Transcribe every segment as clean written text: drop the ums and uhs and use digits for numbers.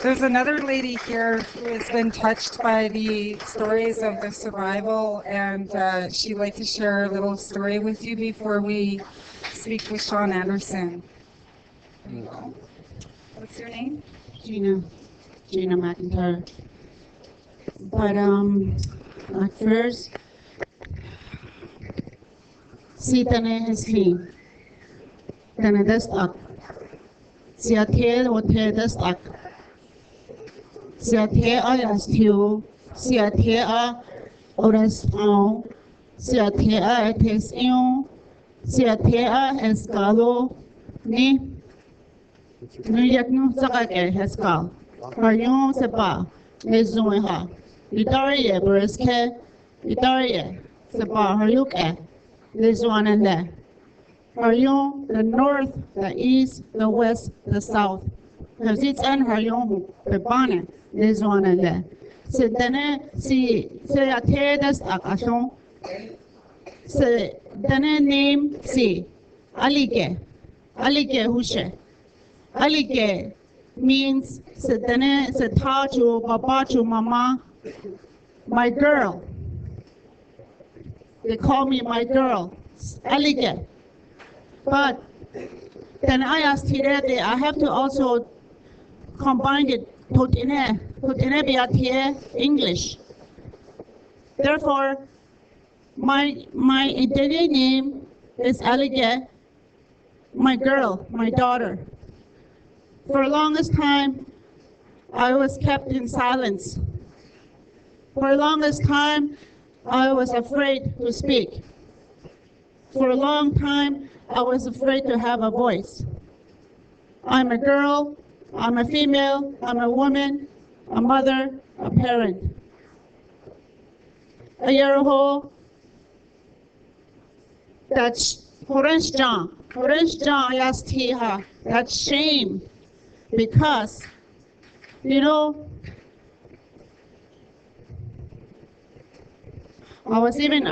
There's another lady here who has been touched by the stories of the survival, and she'd like to share a little story with you before we speak with Sean Anderson. There you go. What's your name? Gina McIntyre. But at first, si tane hesli, tane destak, si atel o te destak, si ate ayas tiu, si ate a oras au, si ate a etes ion, si ate a escalo, ni yak no sakake heskal, paryon sepa, les ha. Itarie Buriske, Itarie, Sapa Haruke, this one and there. Haryon, the north, the east, the west, the south. Because it's an Haryon, the bonnet, this one and there. So then, see, say a tedas akashon. So then, name, see, Alige, Alige Hushe. Alige means, so then, so Tachu, Babachu, Mama. My girl. They call me my girl. Elegant. But then I asked Tirete, I have to also combine it, put in English. Therefore, my identity name is Elegant, my girl, my daughter. For the longest time, I was kept in silence. For the longest time, I was afraid to speak. For a long time, I was afraid to have a voice. I'm a girl, I'm a female, I'm a woman, a mother, a parent. A year ago, that's Horensjan Yastiha, that's shame. Because, you know, I was even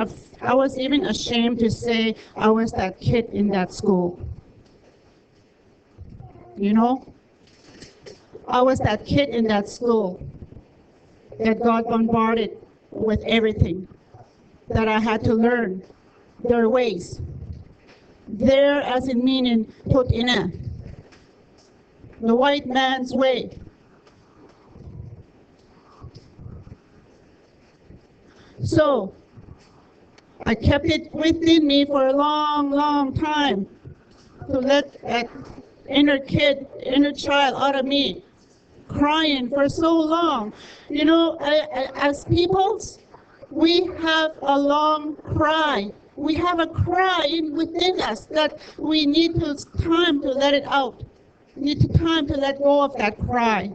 ashamed to say I was that kid in that school. You know? I was that kid in that school that got bombarded with everything, that I had to learn their ways. There as in meaning put in the white man's way. So, I kept it within me for a long, long time to let that inner child out of me crying for so long. You know, as peoples, we have a long cry. We have a cry within us that we need time to let it out. We need time to let go of that cry.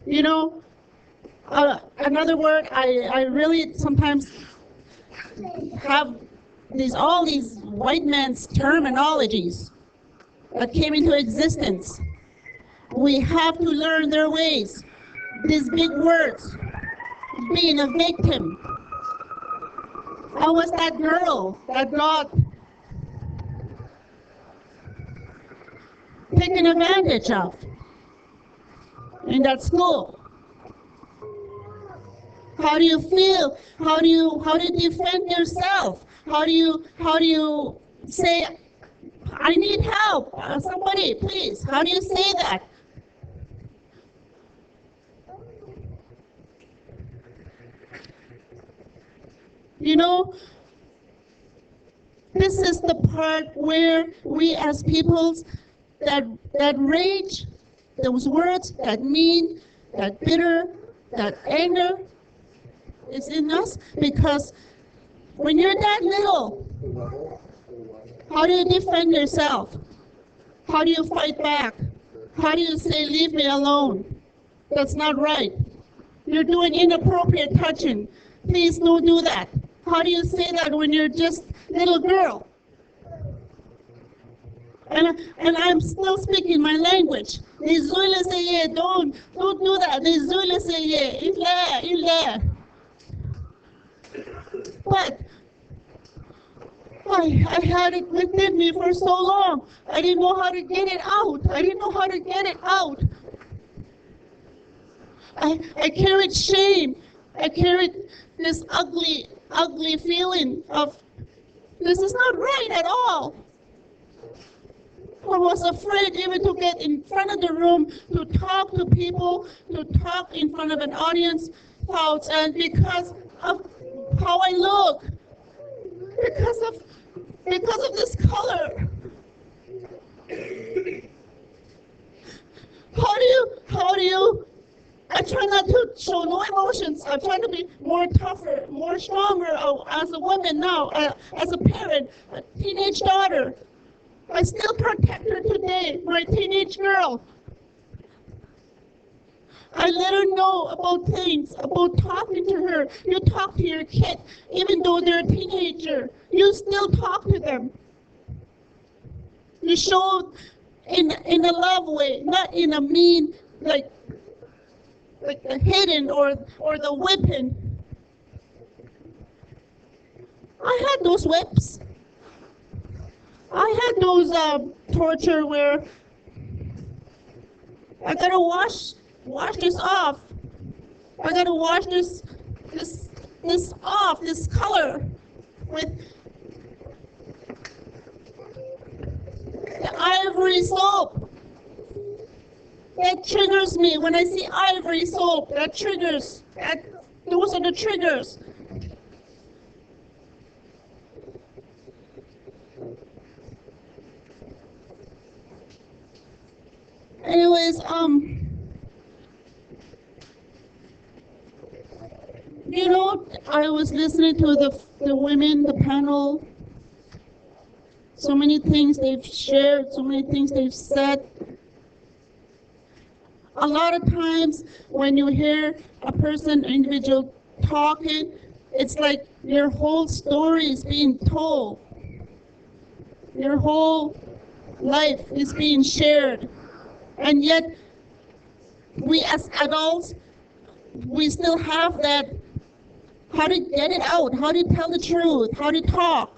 You know, another word, I really sometimes have all these white man's terminologies that came into existence. We have to learn their ways. These big words, being a victim. I was that girl that got taken advantage of in that school. How do you feel? How do you defend yourself? How do you say, I need help? Somebody, please. How do you say that? You know, this is the part where we as peoples that rage, those words, that mean, that bitter, that anger, is in us, because when you're that little, how do you defend yourself? How do you fight back? How do you say, leave me alone? That's not right. You're doing inappropriate touching. Please don't do that. How do you say that when you're just little girl? And I'm still speaking my language. Don't do that. But I had it within me for so long. I didn't know how to get it out. I didn't know how to get it out. I carried shame. I carried this ugly, ugly feeling of this is not right at all. I was afraid even to get in front of the room, to talk to people, to talk in front of an audience, thoughts, and because of how I look, because of this color. How do you, I try not to show no emotions. I'm trying to be more tougher, more stronger as a woman now, as a parent, a teenage daughter. I still protect her today, my teenage girl. I let her know about things, about talking to her. You talk to your kid, even though they're a teenager. You still talk to them. You show in a love way, not in a mean, like the hitting or the whipping. I had those whips. I had those torture where I gotta wash this off. I gotta wash this off, this color with the ivory soap. That triggers me. When I see ivory soap, that triggers. Those are the triggers. Anyways, you know, I was listening to the women, the panel. So many things they've shared, so many things they've said. A lot of times when you hear a person, an individual talking, it's like your whole story is being told. Your whole life is being shared. And yet, we as adults, we still have that, how to get it out, how to tell the truth, how to talk.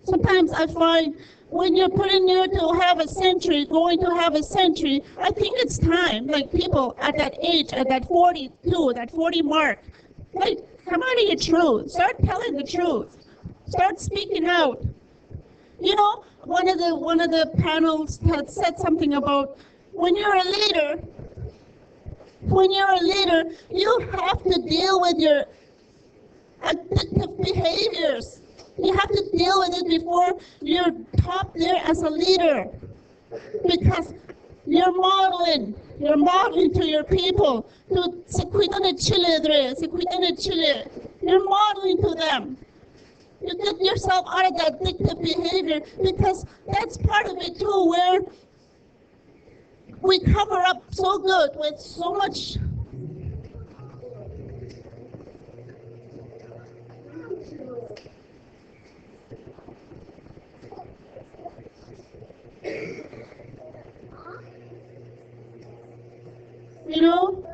Sometimes I find when you're putting there to have a century, going to have a century, I think it's time, like people at that age, at that 42, that 40 mark, like, come out of your truth, start telling the truth, start speaking out. You know, one of the panels had said something about when you're a leader, you have to deal with your addictive behaviors. You have to deal with it before you're top there as a leader. Because you're modeling to your people. You're modeling to them. You get yourself out of that addictive behavior because that's part of it too, where we cover up so good with so much. You know,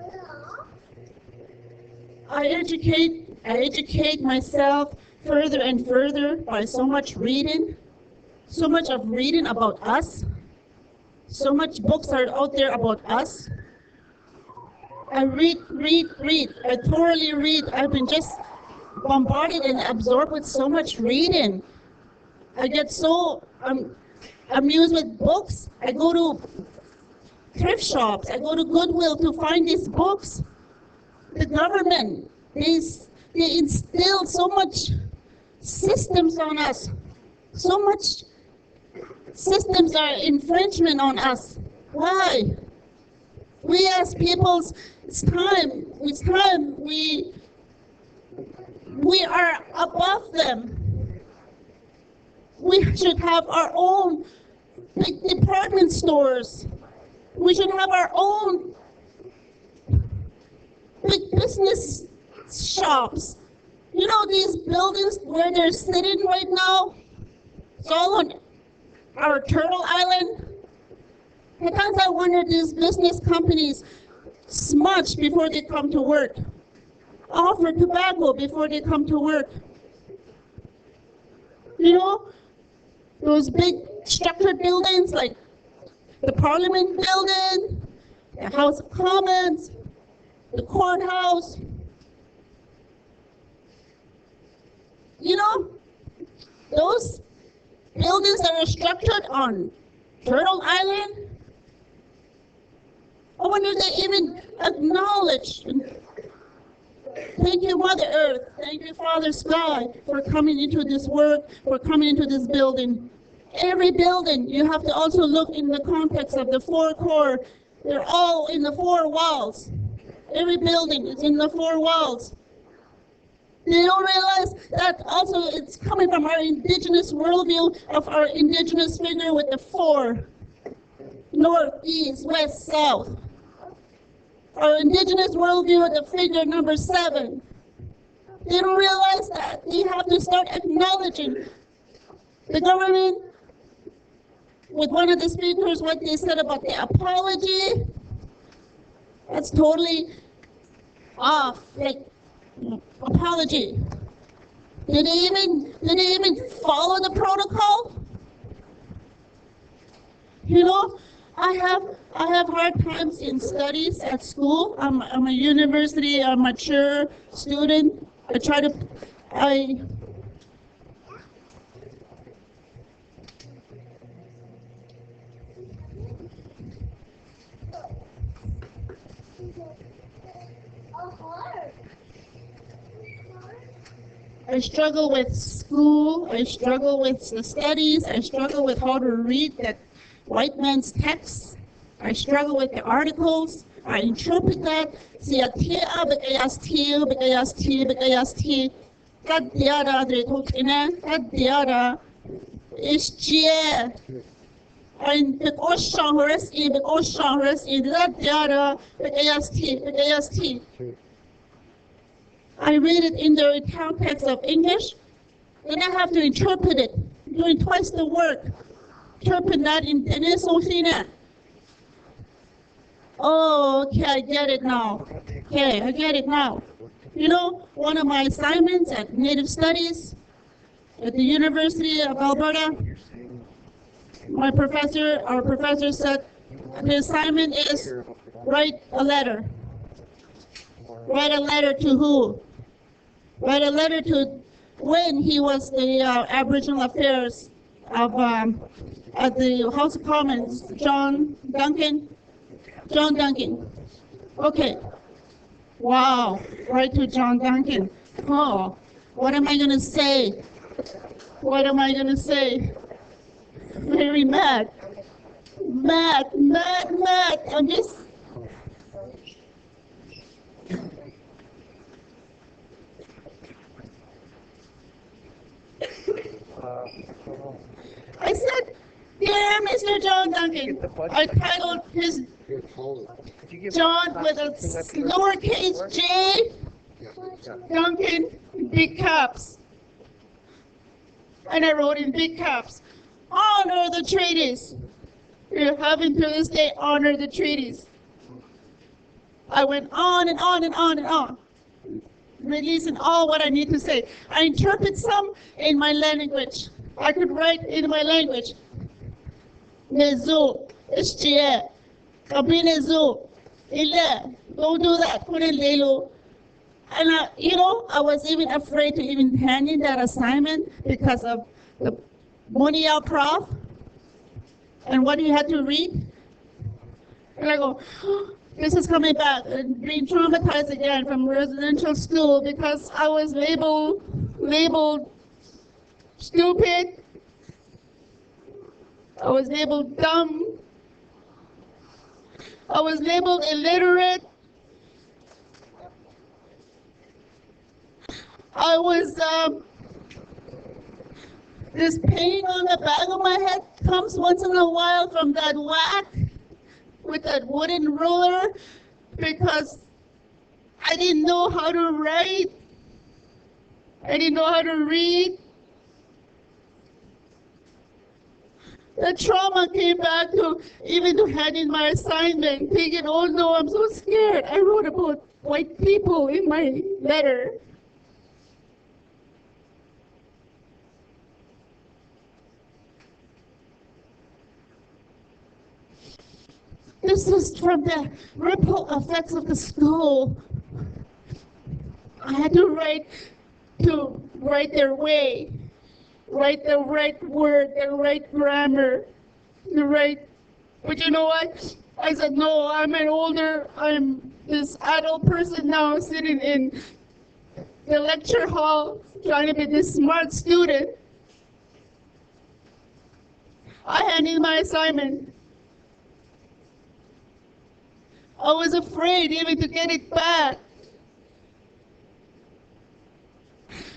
I educate myself further and further by so much reading, so much of reading about us. So much books are out there about us. I read. I thoroughly read. I've been just bombarded and absorbed with so much reading. I get so amused with books. I go to thrift shops. I go to Goodwill to find these books. The government, they instill so much systems on us. So much systems are infringement on us. Why? We as peoples, it's time we are above them. We should have our own big department stores. We should have our own big business shops. You know these buildings where they're sitting right now? It's all on our Turtle Island. Sometimes I wonder these business companies smudge before they come to work, offer tobacco before they come to work. You know, those big structured buildings like the Parliament building, the House of Commons, the courthouse. You know, those buildings that are structured on Turtle Island, I wonder if they even acknowledge. Thank you, Mother Earth. Thank you, Father Sky, for coming into this work, for coming into this building. Every building, you have to also look in the context of the four core. They're all in the four walls. Every building is in the four walls. They don't realize that also it's coming from our indigenous worldview of our indigenous figure with the four. North, east, west, south. Our indigenous worldview with the figure number 7. They don't realize that. They have to start acknowledging the government. With one of the speakers, what they said about the apology, that's totally off. Like, apology. Did they even follow the protocol? You know, I have hard times in studies at school. I'm a university, a mature student. I struggle with school, I struggle with the studies, I struggle with how to read that white man's text, I struggle with the articles, I interpret that, I read it in the context of English, then I have to interpret it, doing twice the work. Interpret that in Sosina. Oh, okay, I get it now. Okay, I get it now. You know, one of my assignments at Native Studies at the University of Alberta, our professor said, the assignment is write a letter. Write a letter to who? Write a letter to when he was the Aboriginal Affairs of at the House of Commons, John Duncan. Okay. Wow. Write to John Duncan. Oh, what am I gonna say? What am I gonna say? Very mad. Mad. I'm just. I said, dear Mr. John Duncan, I titled his John with a lowercase j, Duncan, big caps. And I wrote in big caps, honor the treaties. You haven't to this day honored the treaties. I went on and on and on and on, releasing all what I need to say. I interpret some in my language. I could write in my language. Nezu, Ishchie, Kabinezu, Ile, don't do that, put in Lelu. And I was even afraid to even hand in that assignment because of the Monial prof and what he had to read. And I go, this is coming back and being traumatized again from residential school because I was labeled stupid. I was labeled dumb. I was labeled illiterate. I was, this pain on the back of my head comes once in a while from that whack with that wooden ruler because I didn't know how to write. I didn't know how to read. The trauma came back to even to hand in my assignment, thinking, oh no, I'm so scared. I wrote about white people in my letter. This is from the ripple effects of the school. I had to write their way, write the right word, the right grammar, but you know what? I said, no, I'm this adult person now sitting in the lecture hall trying to be this smart student. I handed my assignment. I was afraid even to get it back.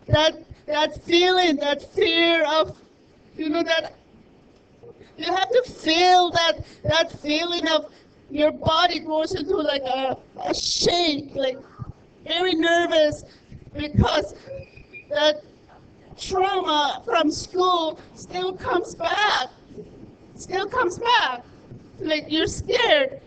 That feeling, that fear of, that you have to feel that feeling of your body goes into like a shake, like very nervous, because that trauma from school still comes back. Like you're scared.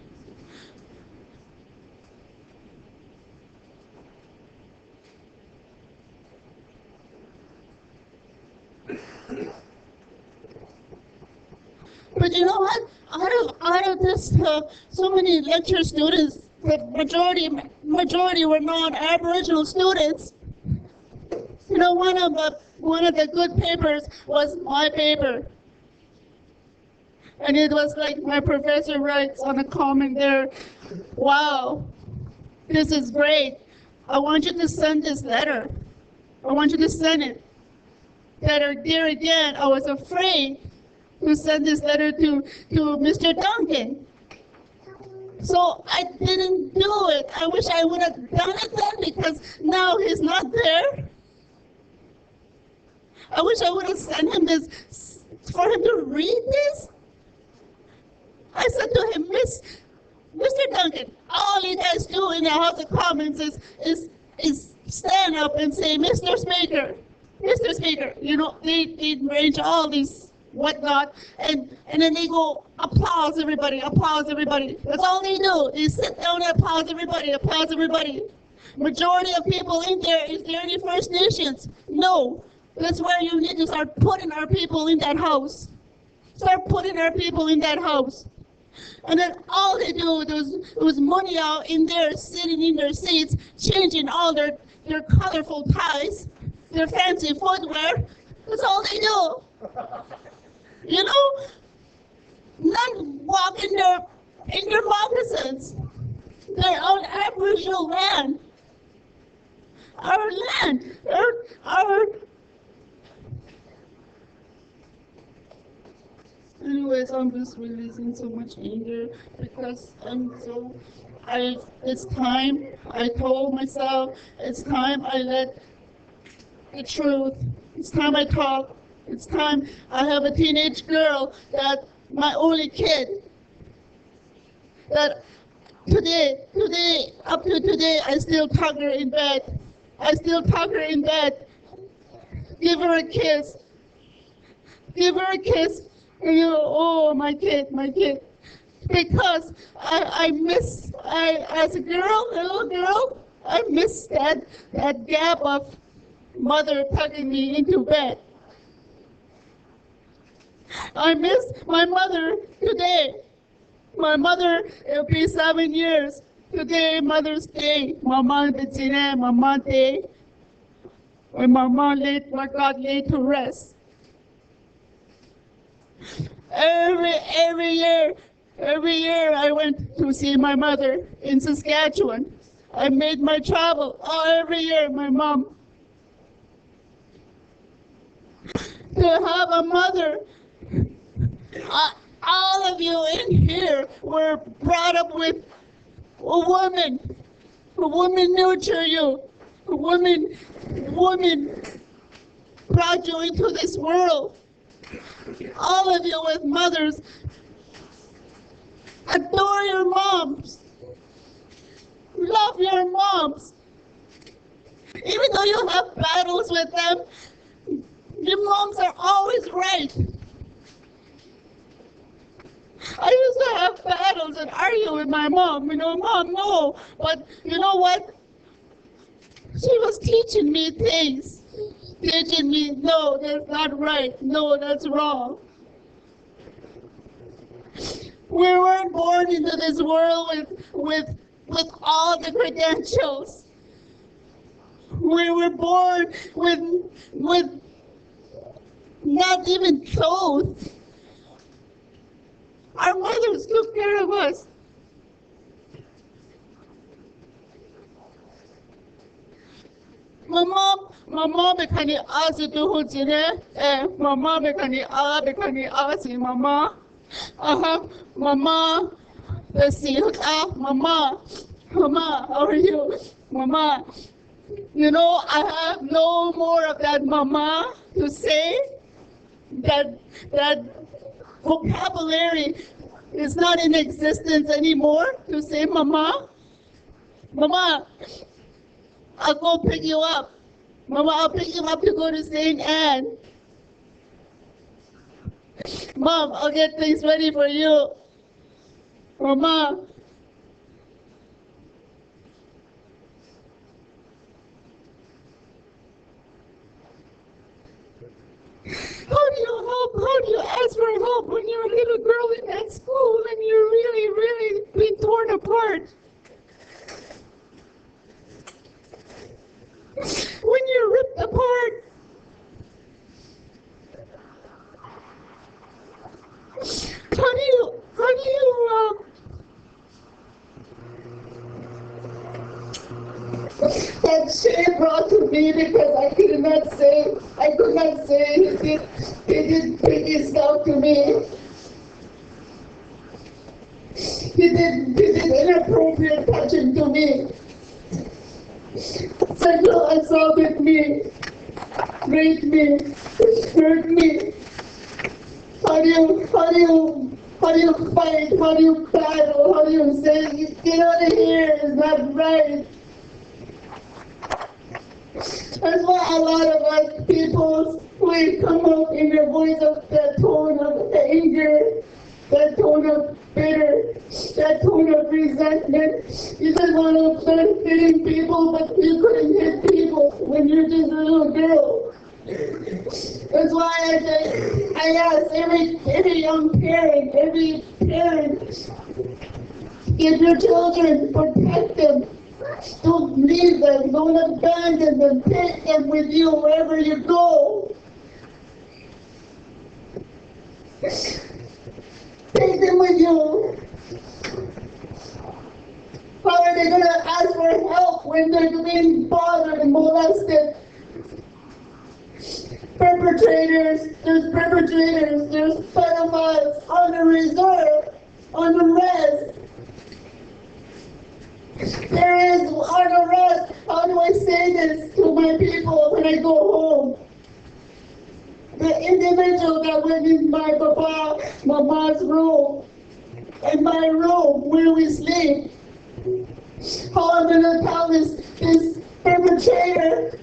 But you know what? Out of this, so many lecture students, the majority were non-Aboriginal students. One of the good papers was my paper, and it was like my professor writes on a comment there, "Wow, this is great. I want you to send this letter. I want you to send it." There again, I was afraid to send this letter to Mr. Duncan. So I didn't do it. I wish I would have done it then, because now he's not there. I wish I would have sent him this for him to read this. I said to him, Mr. Duncan, all you guys do in the House of Commons is stand up and say, Mr. Speaker, they range all these whatnot, and then they go, applause everybody. That's all they do. They sit down and applause everybody. Majority of people in there, is there any First Nations? No. That's where you need to start putting our people in that house. And then all they do was money out in there, sitting in their seats, changing all their colorful ties, their fancy footwear. That's all they do. None walk in their moccasins. They're on Aboriginal land. Our land. Our Anyways, I'm just releasing so much anger because it's time. I told myself, it's time I let the truth. It's time I talk. It's time I have a teenage girl, that my only kid, that today, up to today, I still tuck her in bed. Give her a kiss. And oh, my kid. Because as a little girl, I miss that gap of mother tucking me into bed. I miss my mother today. My mother, it'll be 7 years. Today, Mother's Day. Mama Day. When Mama got laid to rest. Every year I went to see my mother in Saskatchewan. I made my travel every year, my mom. To have a mother, all of you in here were brought up with a woman. A woman nurtured you. A woman brought you into this world. All of you with mothers, adore your moms. Love your moms. Even though you have battles with them, your moms are always right. I used to have battles and argue with my mom. Mom, no. But you know what? She was teaching me things. Teaching me, no, that's not right. No, that's wrong. We weren't born into this world with all the credentials. We were born with not even clothes. Our mothers took care of us. Mama bekani asi tuhu jine, mama bekani asi mama. Mama, let's see, mama, how are you? Mama, you know, I have no more of that mama to say. That vocabulary is not in existence anymore to say mama. Mama, I'll go pick you up. Mama, I'll pick you up to go to St. Anne. Mom, I'll get things ready for you. Mama. How do you help? How do you ask for help when you're a little girl in that school and you're really, really being torn apart? When you're ripped apart? How do you that shame brought to me because I could not say he did piggy stuff to me. He did inappropriate touching to me. Sexual assaulted me, raped me, hurt me. How do you fight? How do you battle? How do you say, get out of here, it's not right? That's why a lot of us people, we come up in the voice of that tone of anger, that tone of bitter, that tone of resentment. You just want to start hitting people, but you couldn't hit people when you're just a little girl. That's why I ask every young parent, give your children, protect them. Don't leave them, don't abandon them, take them with you wherever you go. Take them with you. How are they going to ask for help when they're being bothered and molested? Perpetrators, there's pedophiles on the reserve, on the rest. There is on arrest. How do I say this to my people when I go home? The individual that went in my mama's room, in my room where we sleep. How am I going to tell this perpetrator?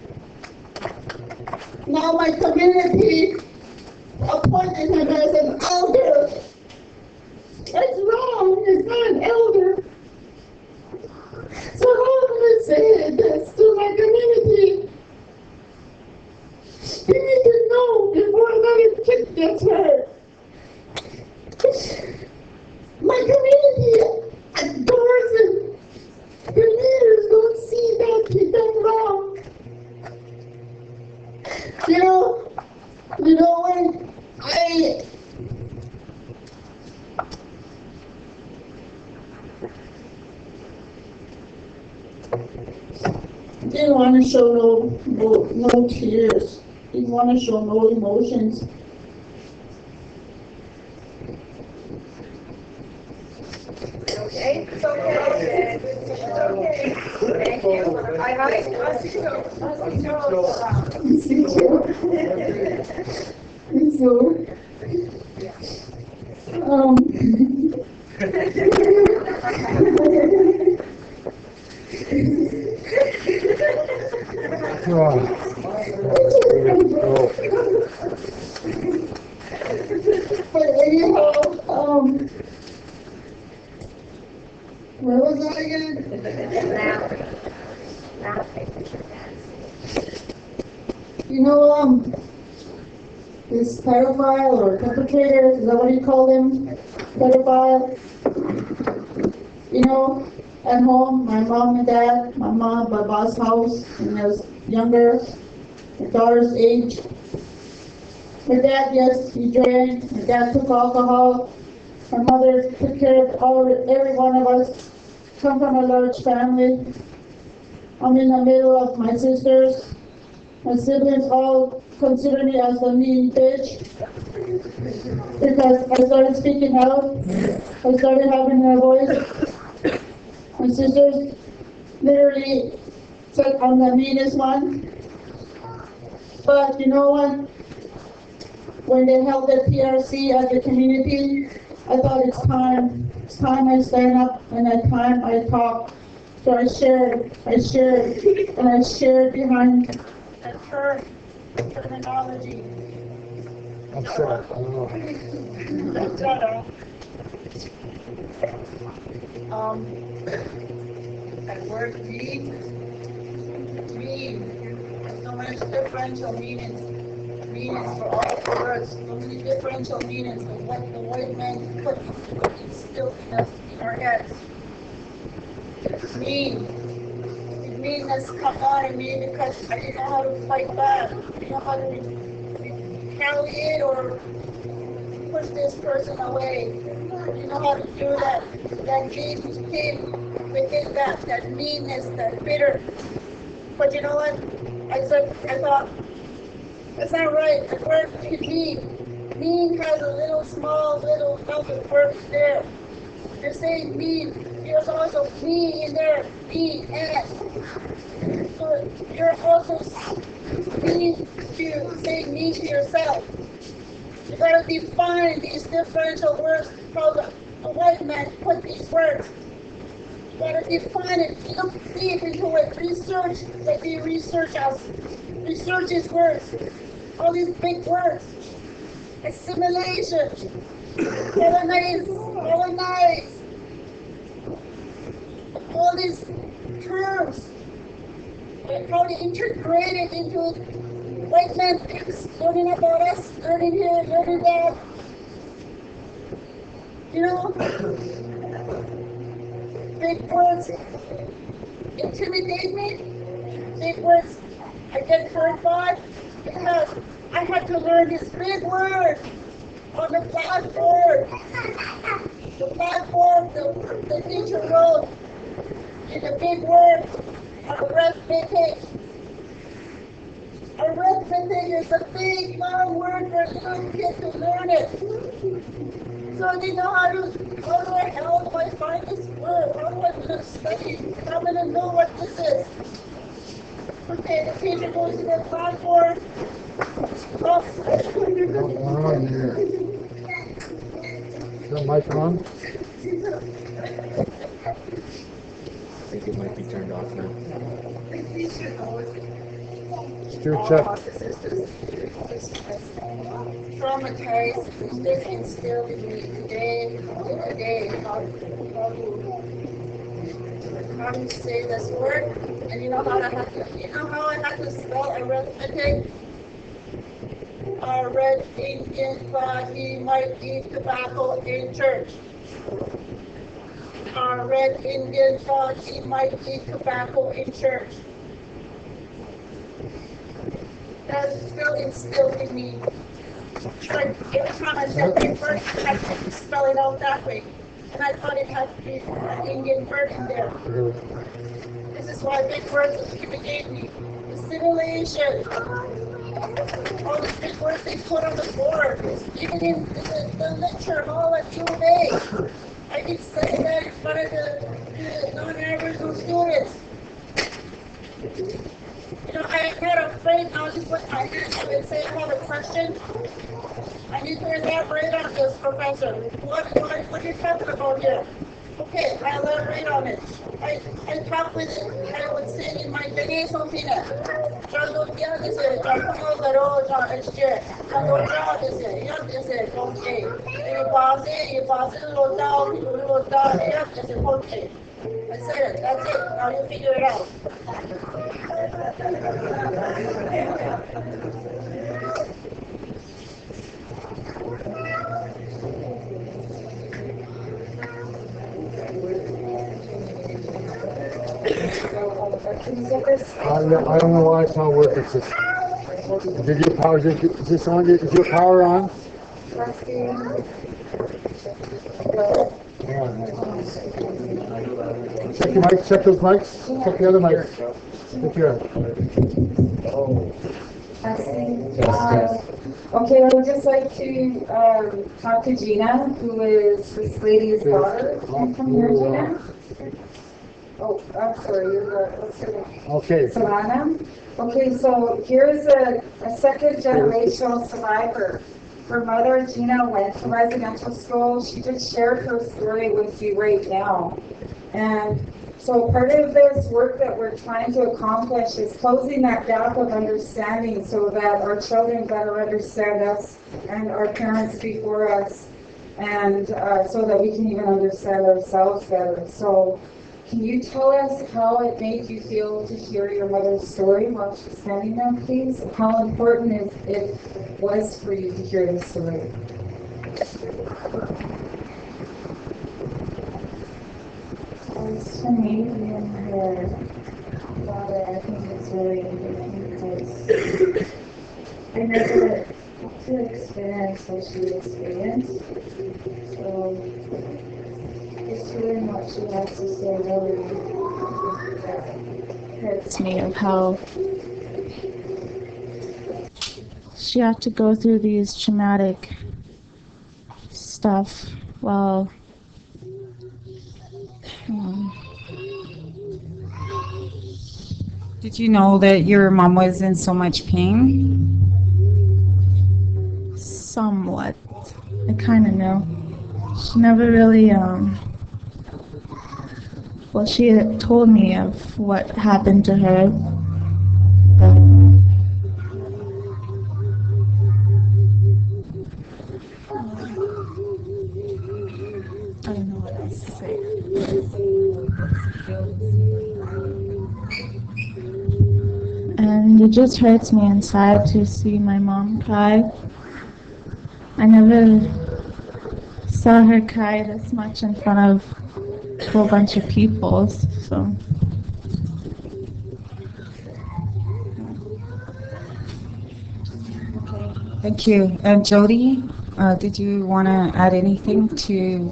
Now my community appointed him as an elder. It's wrong. It's not an elder. So how am I saying this to my community? You need to know before another kid gets hurt. My community adores him. The leaders don't see that he's done wrong. You know when I didn't want to show no tears. Didn't want to show no emotions. Okay, it's okay. It's okay. Thank you. I see But anyhow, where was I again? This pedophile or perpetrator, is that what you call them? But if at home, my mom and dad, my mom, Baba's house, when I was younger, my daughter's age. My dad, yes, he drank. My dad took alcohol. My mother took care of every one of us. Come from a large family. I'm in the middle of my sisters. My siblings all consider me as the mean bitch because I started speaking out. I started having a voice. My sisters literally said I'm the meanest one. But you know what? When they held the PRC at the community, I thought it's time. It's time I stand up and it's time I talk. So I shared, and I shared behind that terminology. I'm sorry. That word mean has so much differential meanings for all the words, so many differential meanings of what the white man put instilled in us in our heads. Meanness come out of me because I didn't know how to fight back. I didn't know how to retaliate or push this person away. I didn't know how to do that. That hate came within that meanness, that bitter. But you know what? I thought, that's not right. The word mean. Mean has a little other word there. You're saying mean. There's also me in there. Me-S. So you're also saying mean to yourself. You gotta define these differential words. How the white man put these words. You gotta define it. Look deep into it. Research like they research us. Research these words. All these big words. Assimilation. Colonize. All these terms. And how to integrate it into white man things. Learning about us, learning here, learning there. You know? Big words intimidate me. Big words I get hurt by because I had to learn this big word on the blackboard. The blackboard, the teacher wrote in the big word, arithmetic. Arithmetic is a big, long word for a little kid to learn it. So they know how do I find this word? How do I study? I'm going to know what this is. Okay, the teacher goes to the blackboard. What's going on here? Is that mic on? I think it might be turned off now. Still check. Traumatized, which they instilled in me today, how to say this word, and you know how I have to spell arithmetic? Red Indian thought he might eat tobacco in church. Red Indian thought he might eat tobacco in church. That's still instilled in me. But every time I said big word, I had to spell it out that way. And I thought it had to be an Indian word in there. This is why big words intimidate me. Assimilation. All the big words they put on the board. Even in the lecture hall at UA. I can say that in front of the non-Aboriginal students. You know, I am not afraid now to put my hand up and say I have a question. I need to elaborate on this, Professor. What are you talking about here? Okay, I elaborate on it. I talk with it. I would say it in my Chinese opinion. Cuando ya dice, cuando pero ya este, cuando ya dice, okay. Y pase lo down, ya dice, okay. I said it. That's it. Now you figure it out. Can you get this? I don't know why it's not working. It's just, did your power, is this on? Is your power on? Testing. Hang on. Check your mics, check those mics, check the other mics. Check here. Testing. Okay, I would just like to talk to Gina, who is this lady's daughter. Can you come here, Gina? Oh, I'm sorry, you're the, what's her name? Okay. Savannah. Okay, so here's a second generational survivor. Her mother, Gina, went to residential school. She just shared her story with you right now. And so part of this work that we're trying to accomplish is closing that gap of understanding so that our children better understand us and our parents before us, and so that we can even understand ourselves better. So can you tell us how it made you feel to hear your mother's story while she's standing there, please? How important it was for you to hear the story? As for me and her father, I think it's really important because I never got to experience what she experienced. So just hearing what she has to say really hurts me of how she had to go through these traumatic stuff while Did you know that your mom was in so much pain? somewhat. I kind of know. She never really, well, she had told me of what happened to her. But I don't know what else to say. And it just hurts me inside to see my mom cry. I never saw her cry this much in front of a whole bunch of people, so. Thank you. And Jody, did you want to add anything to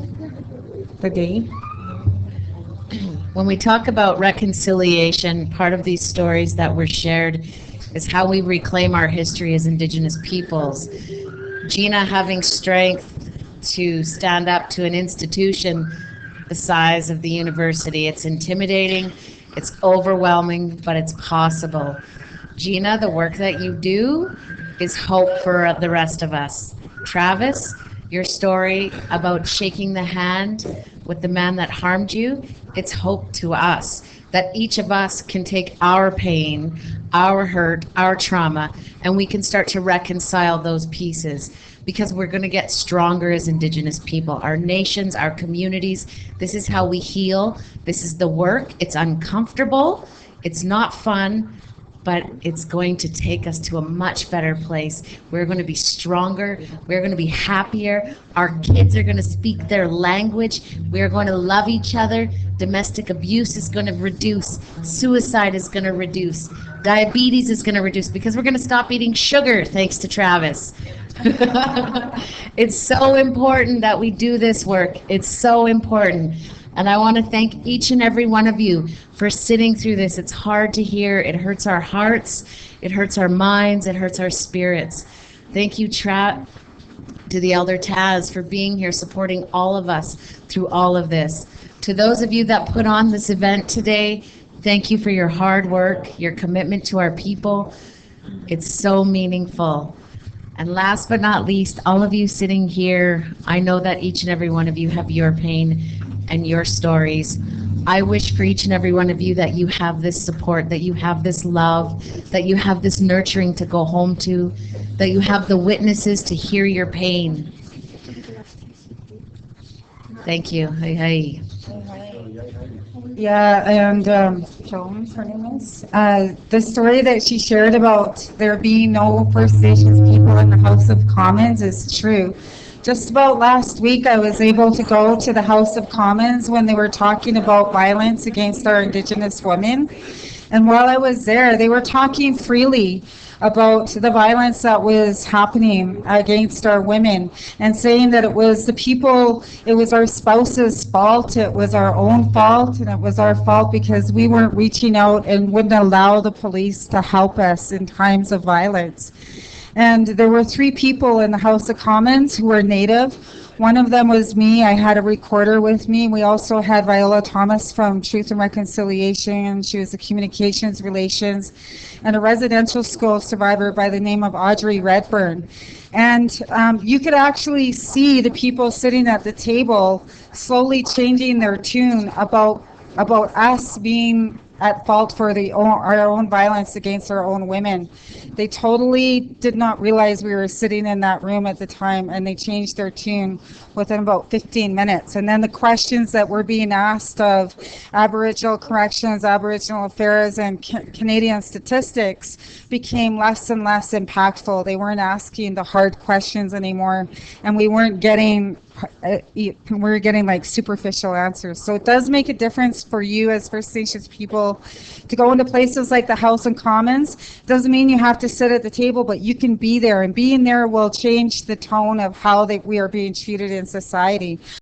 the day? When we talk about reconciliation, part of these stories that were shared is how we reclaim our history as Indigenous peoples. Gina having strength to stand up to an institution the size of the university. It's intimidating, it's overwhelming, but it's possible. Gina, the work that you do is hope for the rest of us. Travis, your story about shaking the hand with the man that harmed you, it's hope to us that each of us can take our pain, our hurt, our trauma, and we can start to reconcile those pieces, because we're going to get stronger as Indigenous people. Our nations, our communities, this is how we heal. This is the work. It's uncomfortable. It's not fun, but it's going to take us to a much better place. We're going to be stronger. We're going to be happier. Our kids are going to speak their language. We're going to love each other. Domestic abuse is going to reduce. Suicide is going to reduce. Diabetes is going to reduce, because we're going to stop eating sugar, thanks to Travis. It's so important that we do this work. It's so important. And I want to thank each and every one of you for sitting through this. It's hard to hear. It hurts our hearts. It hurts our minds. It hurts our spirits. Thank you, to the Elder Taz, for being here, supporting all of us through all of this. To those of you that put on this event today, thank you for your hard work, your commitment to our people. It's so meaningful. And last but not least, all of you sitting here, I know that each and every one of you have your pain and your stories. I wish for each and every one of you that you have this support, that you have this love, that you have this nurturing to go home to, that you have the witnesses to hear your pain. Thank you. Hey, hey. Yeah, and Jones, her name is, the story that she shared about there being no First Nations people in the House of Commons is true. Just about last week, I was able to go to the House of Commons when they were talking about violence against our Indigenous women. And while I was there, they were talking freely about the violence that was happening against our women and saying that it was the people, it was our spouse's fault, it was our own fault, and it was our fault because we weren't reaching out and wouldn't allow the police to help us in times of violence. And there were 3 people in the House of Commons who were Native. One of them was me. I had a recorder with me. We also had Viola Thomas from Truth and Reconciliation. She was the Communications Relations, and a residential school survivor by the name of Audrey Redburn. And you could actually see the people sitting at the table slowly changing their tune about us being at fault for our own violence against our own women. They totally did not realize we were sitting in that room at the time, and they changed their tune within about 15 minutes. And then the questions that were being asked of Aboriginal corrections, Aboriginal affairs, and Canadian statistics became less and less impactful. They weren't asking the hard questions anymore, and we weren't getting like superficial answers. So it does make a difference for you as First Nations people to go into places like the House and Commons. Doesn't mean you have to sit at the table, but you can be there, and being there will change the tone of how we are being treated in society.